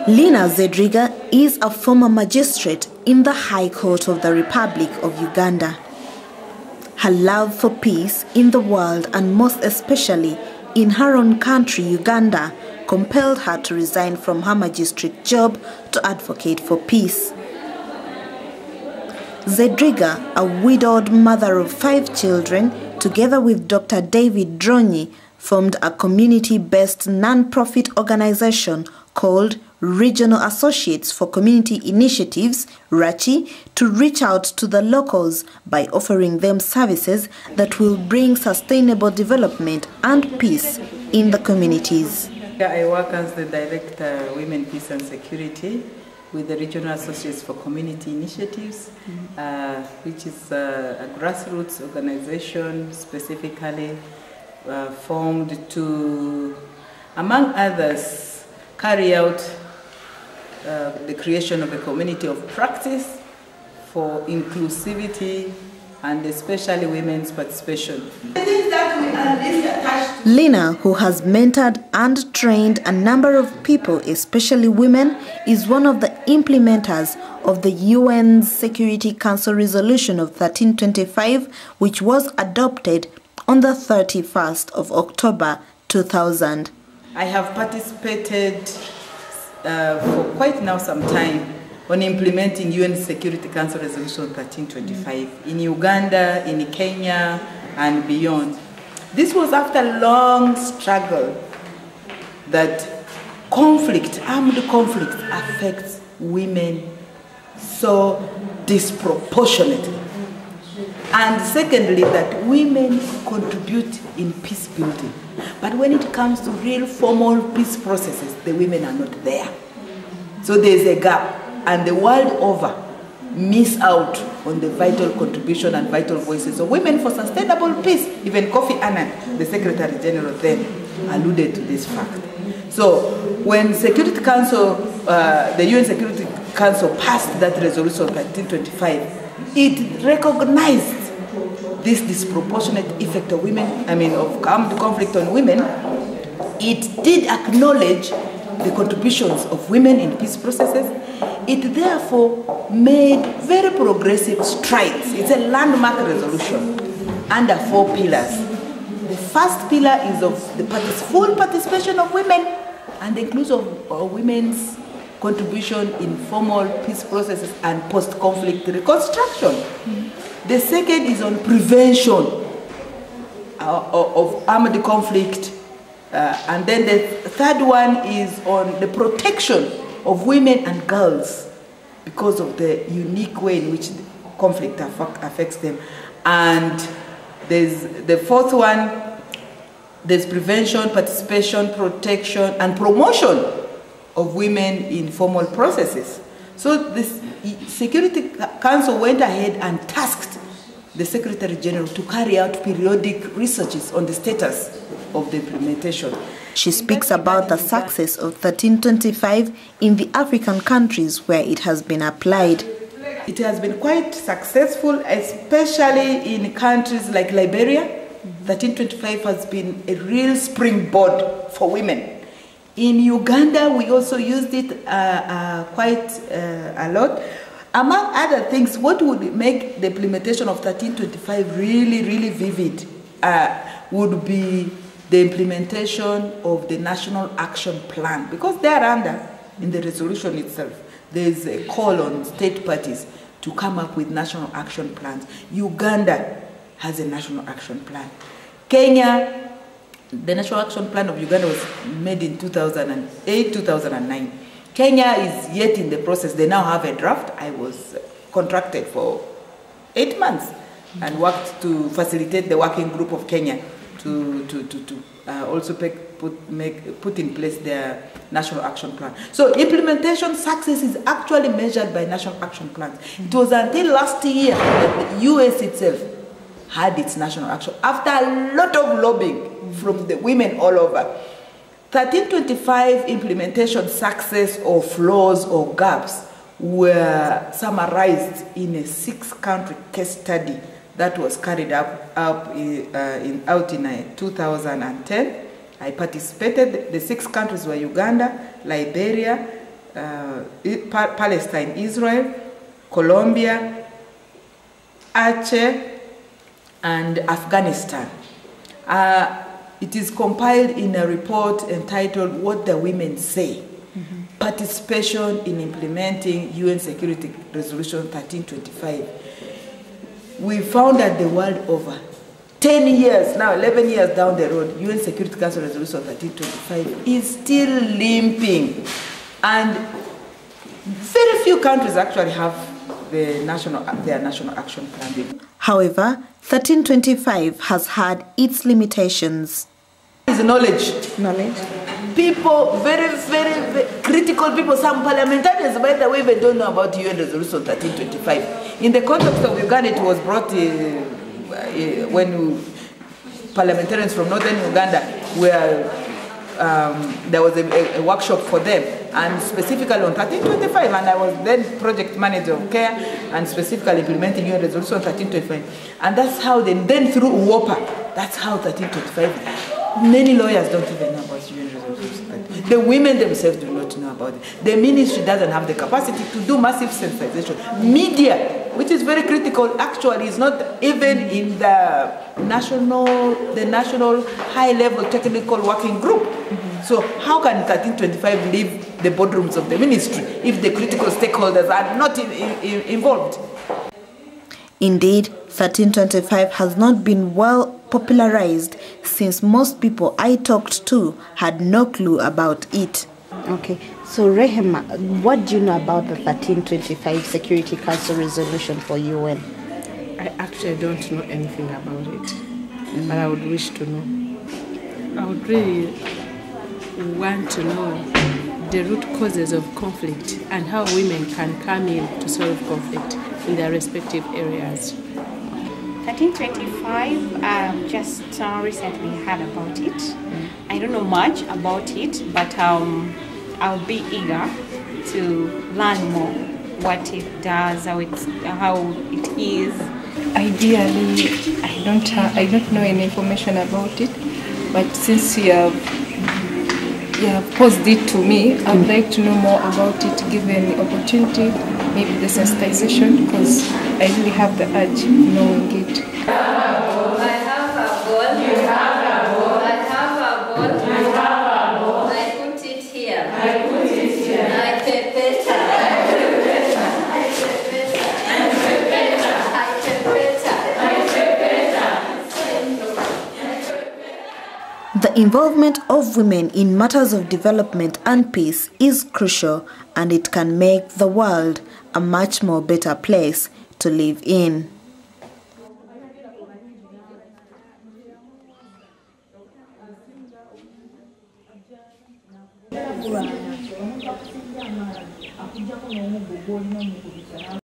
Lina Zedriga is a former magistrate in the High Court of the Republic of Uganda. Her love for peace in the world, and most especially in her own country, Uganda, compelled her to resign from her magistrate job to advocate for peace. Zedriga, a widowed mother of 5 children, together with Dr. David Dronyi, formed a community-based non-profit organization called Regional Associates for Community Initiatives, RACI, to reach out to the locals by offering them services that will bring sustainable development and peace in the communities. I work as the Director, Women, Peace and Security with the Regional Associates for Community Initiatives, which is a grassroots organization specifically formed to, among others, carry out the creation of a community of practice for inclusivity and especially women's participation. Lina, who has mentored and trained a number of people, especially women, is one of the implementers of the UN's Security Council Resolution of 1325, which was adopted on the 31st of October 2000. I have participated for quite now some time on implementing UN Security Council Resolution 1325 in Uganda, in Kenya, and beyond. This was after a long struggle that armed conflict affects women so disproportionately. And secondly, that women contribute in peace building. But when it comes to real formal peace processes, the women are not there. So there's a gap, and the world over miss out on the vital contribution and vital voices of women for sustainable peace. Even Kofi Annan, the Secretary General then, alluded to this fact. So when Security Council, the UN Security Council passed that resolution 1325, it recognized this disproportionate effect of of armed conflict on women. It did acknowledge the contributions of women in peace processes. It therefore made very progressive strides. It's a landmark resolution under 4 pillars. The first pillar is of the full participation of women and the inclusion of women's contribution in formal peace processes and post-conflict reconstruction. The second is on prevention of armed conflict. And then the third one is on the protection of women and girls because of the unique way in which the conflict affects them. And there's the fourth one, there's prevention, participation, protection, and promotion of women in formal processes. So this Security Council went ahead and tasked the Secretary General to carry out periodic researches on the status of the implementation. She speaks about the success of 1325 in the African countries where it has been applied. It has been quite successful, especially in countries like Liberia. 1325 has been a real springboard for women. In Uganda, we also used it quite a lot. Among other things, what would make the implementation of 1325 really, really vivid would be the implementation of the National Action Plan. Because thereunder, in the resolution itself, there is a call on state parties to come up with national action plans. Uganda has a national action plan. Kenya, the National Action Plan of Uganda was made in 2008, 2009. Kenya is yet in the process. They now have a draft. I was contracted for 8 months and worked to facilitate the working group of Kenya to also put in place their National Action Plan. So implementation success is actually measured by National Action Plans. It was until last year that the US itself had its national action, after a lot of lobbying from the women all over. 1325 implementation success or flaws or gaps were summarized in a 6-country case study that was carried out in 2010. I participated. The 6 countries were Uganda, Liberia, Palestine, Israel, Colombia, Aceh, and Afghanistan. It is compiled in a report entitled What the Women Say, Participation in Implementing UN Security Resolution 1325. We found that the world over, 10 years, now 11 years down the road, UN Security Council Resolution 1325 is still limping. And very few countries actually have their national action plan. However, 1325 has had its limitations. Is knowledge. People, very, very critical people, some parliamentarians, by the way, even don't know about UN Resolution 1325. In the context of Uganda, it was brought when parliamentarians from northern Uganda were, there was a workshop for them, and specifically on 1325, and I was then project manager of CARE, and specifically implementing UN Resolution 1325. And that's how then through UOPA, that's how 1325. Many lawyers don't even know about UN resolutions. The women themselves do not know about it. The ministry doesn't have the capacity to do massive sensitization. Media, which is very critical, actually is not even in the national high-level technical working group. So how can 1325 leave the boardrooms of the ministry if the critical stakeholders are not involved? Indeed, 1325 has not been well popularized since most people I talked to had no clue about it. Okay, so Rehema, what do you know about the 1325 Security Council resolution for UN? I actually don't know anything about it, but I would wish to know. I would really want to know the root causes of conflict and how women can come in to solve conflict in their respective areas. 1325, just recently heard about it. I don't know much about it, but I'll be eager to learn more what it does, how it is. Ideally, I don't know any information about it, but since you have posed it to me, I would like to know more about it, given the opportunity, maybe the sensitization, because I really have the urge of knowing it. I have a ball. You have a ball. I have a ball. You have a ball. I put it here. I put it here. I pepeta. I pepeta. I pepeta. I pepeta. I pepeta. The involvement of women in matters of development and peace is crucial, and it can make the world a much more better place to live in.